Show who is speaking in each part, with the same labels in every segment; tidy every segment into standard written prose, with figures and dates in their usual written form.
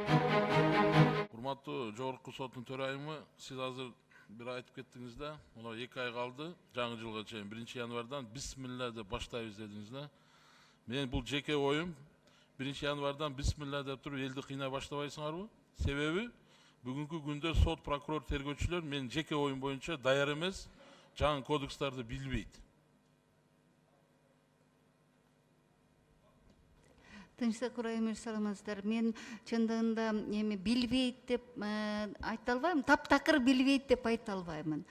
Speaker 1: Урматтуу жогорку соттун төрайымы, сиз азыр бир айтып кеттиңиз да, мына 2 ай калды жаңы жылга чейин 1 январдан бисмилла деп баштайбыз дедиңиз да. Мен бул жеке оюм 1 январдан бисмилла деп туруп элди кыйнай баштабайсыңарбы? Себеби бүгүнкү күндө сот, прокурор, тергөөчүлөр мен жеке оюм боюнча даяр эмес, жаңы кодекстарды билбейт.
Speaker 2: Тынчтык Курайымович, саламатсыздар. Мен чындыгында эми билбейт деп айта албайм, таптакыр билбейт деп айта албаймын.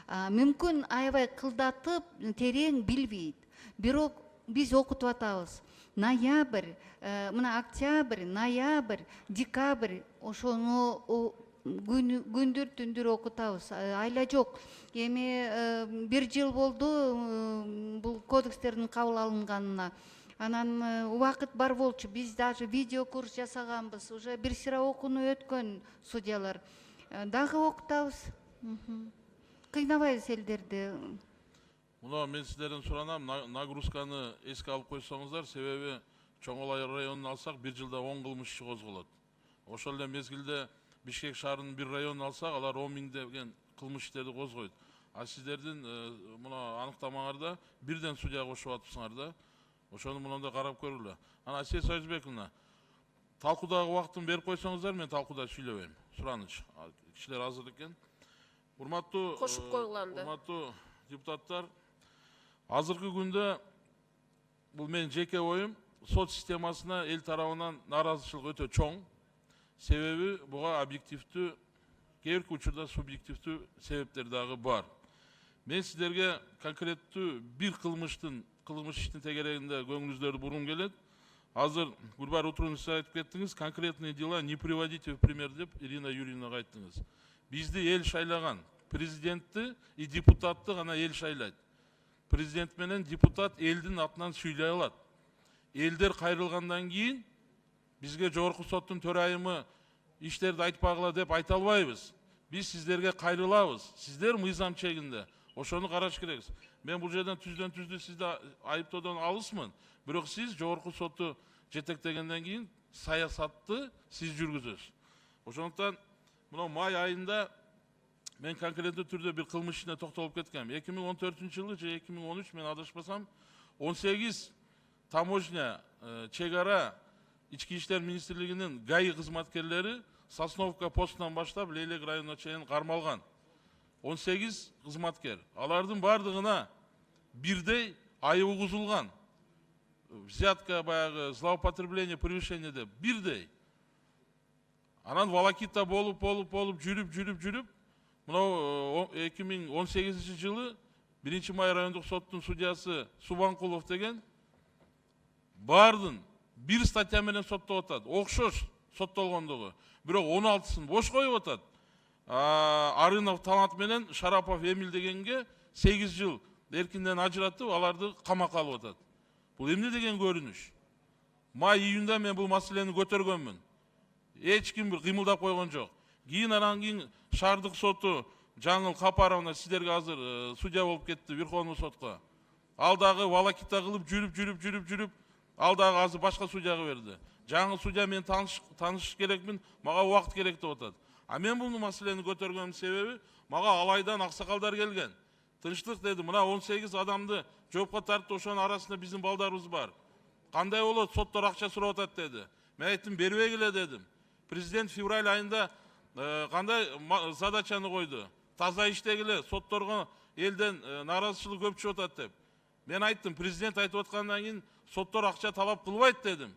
Speaker 2: Мүмкүн аябай кылдатып, терең билбейт. Бирок биз окутуп атабыз. Ноябрь, мына октябрь, ноябрь, декабрь ошону күндүр түндүр окутабыз. Айла жок. Эми 1 жыл болду бул кодекстердин кабыл алынганына. Анан убакыт бар болчу, биз даже видео курс жасаганбыз, уже бир сыра окууну өткөн судьялар. Дагы окутабыз. Кыйнабайбыз элдерди.
Speaker 1: Мына мен сиздерден суранам, нагрузканы эске алып койсоңуздар, себеби Чоңолай районун алсак 1 жылда 10 кылмыш иши козголот. Ошол эле мезгилде Бишкек шаарынын бир районун алсак, алар 10 миң деген кылмыш иштерди козгойт. А сиздердин мына аныктамаңарда бирден судья кошуп атыпсыңар да. Ошону мындай карап көргүлө. Ана Асия Союзбековна, талкуудагы убактын берип койсоңуздар, мен талкууда сүйлөбөйм. Сураныч. Кишилер азыр экен. Урматтуу
Speaker 3: кошуп койгуланды.
Speaker 1: Урматтуу депутаттар, азыркы күндө бул менин жеке оюм, сот системасына эл тарабынан нааразычылык өтө чоң. Себеби буга объективдүү, кээ бир учурда субъективдүү себептер дагы бар. Мен сиздерге конкреттүү бир кылмыш иштин тегерегинде көңүлүңүздөрдү бургум келет. Азыр Гүлбар Утрунович айтып кеттиңиз, конкретные дела не приводите в пример деп Ирина Юрьевнага айттыңыз. Бизди эл шайлаган, президентти и депутатты гана эл шайлайт. Президент менен депутат элдин атынан сүйлөй алат. Элдер кайрылгандан кийин бизге жогорку соттун төрайымы иштерди айтпагыла деп айта албайбыз. Биз сиздерге кайрылабыз. Сиздер мыйзам чегинде. Ошону караш керексиз. Мен бул жерден түздөн сизди айыптоодон алысмын. Бирок сиз жогорку сотту жетектегенден кийин саясатты сиз жүргүзөсүз. Ошондуктан мына май айында мен конкреттүү түрдө бир кылмыш ишине токтолуп кеткем. 2014-жылы же 2013 мен адашпасам 18 таможня, чегара, ички иштер министрлигинин ГАИ кызматкерлери Сосновка постунан баштап Лейлек районуна чейин кармалган. 18 кызматкер. Алардын бардыгына бирдей айып угузулган. Взятка, баягы, злоупотребление, превышение деп бирдей. Анан волокита болуп жүрүп, мына 2018-жылы 1 май райондук соттун судьясы Субанкулов деген бардын бир статья менен соттоп атат. Окшош соттолгондугу. Бирок 16-сын бош коюп атат. Арынов Талант менен Шарапов Эмил дегенге 8 жыл эркинден ажыратып, аларды камакка алып атат. Бул эмне деген көрүнүш? Май-июнда мен бул маселени көтөргөнмүн. Эч ким бир кыймылдап койгон жок. Анан кийин шаардык соту Жаңыл Капаровна сиздерге азыр судья болуп кетти Верховный сотко. Ал дагы волокита кылып жүрүп, ал дагы азыр башка судьяга берди. Жаңы судья мен таанышыш керекмин, мага убакыт керек деп атат. А мен бул маселени көтөргөнүн себеби, мага Алайдан аксакалдар келген. Тынчтык деди, мына 18 адамды жоопко тартып, ошонун арасында биздин балдарыбыз бар. Кандай болот, соттор акча сурап атат деди. Мен айттым, бербегиле дедим. Президент февраль айында кандай задачаны койду? Таза иштегиле, сотторго элден нааразычылык көп чыгып атат деп. Мен айттым, президент айтып аткандан кийин соттор акча талап кылбайт дедим.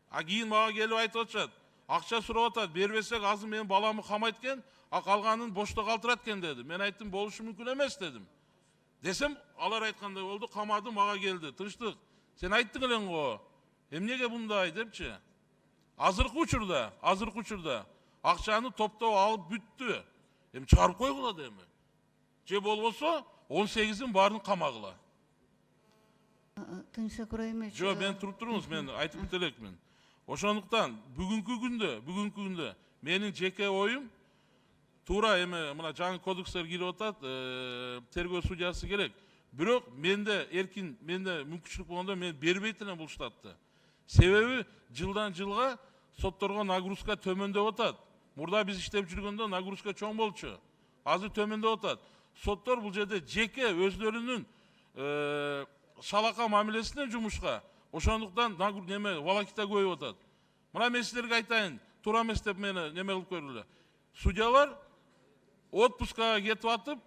Speaker 1: А кийин мага келип айтып атышат. Акча сурап атат, бербесек азыр менин баламы камайт экен, а калганын бошто калтырат экен деди. Мен айттым, болушу мүмкүн эмес дедим. Десем, алар айткандай болду, камады, мага келди. Тынчтык, сен айттың элең го. Эмнеге мындай депчи? Азыркы учурда акчаны топтоп алып бүттү. Эми чыгарып койгула деми. Же болбосо 18-ин баарын камагыла.
Speaker 2: Тынчтык Курайымович.
Speaker 1: Жо, мен туруп туруңуз, мен айтып бите элекмин. Ошондуктан бүгүнкү күндө менин жеке оюм туура эми мына жаңы кодекстер кирип атат, тергөө судьясы керек. Бирок менде мүмкүнчүлүк болгондо мен бербейт элем бул штатты. Себеби жылдан жылга сотторго нагрузка төмөндөп атат. Мурда биз иштеп жүргөндө нагрузка чоң болчу. Азыр төмөндөп атат. Соттор бул жерде жеке өзлөрүнүн шалака мамилесинен жумушка. Ошондуктан неме волокита көбөйүп атат. Мына мен силерге айтайын, туура эмес деп мени неме кылып көрүлө. Судьялар отпускага кетип атып,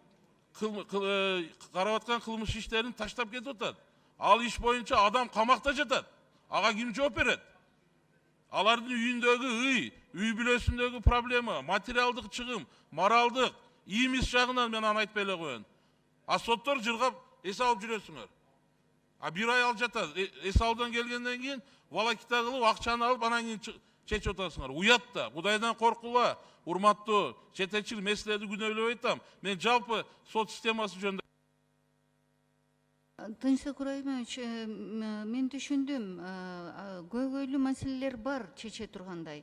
Speaker 1: карап аткан кылмыш иштерин таштап кетип атат. Ал иш боюнча адам камакта жатат. Ага ким жооп берет? Алардын үйүндөгү үй бүлөсүндөгү проблема, материалдык чыгым, моралдык, имидж жагынан мен аны айтпай эле коеюн. А соттор жыргап эс алып жүрөсүңөр. А бир ай алып жатат. Эс алуудан келгенден кийин волокита кылып, акчаны алып, анан кийин чечип атасыңар. Уят да, Кудайдан коркула, урматтуу жетекчилик, мен силерди күнөөлөп айтам. Мен жалпы сот системасы жөнүндө
Speaker 2: Тынчтык Кураймович, мен түшүндүм. Көйгөйлүү маселелер бар чече тургандай.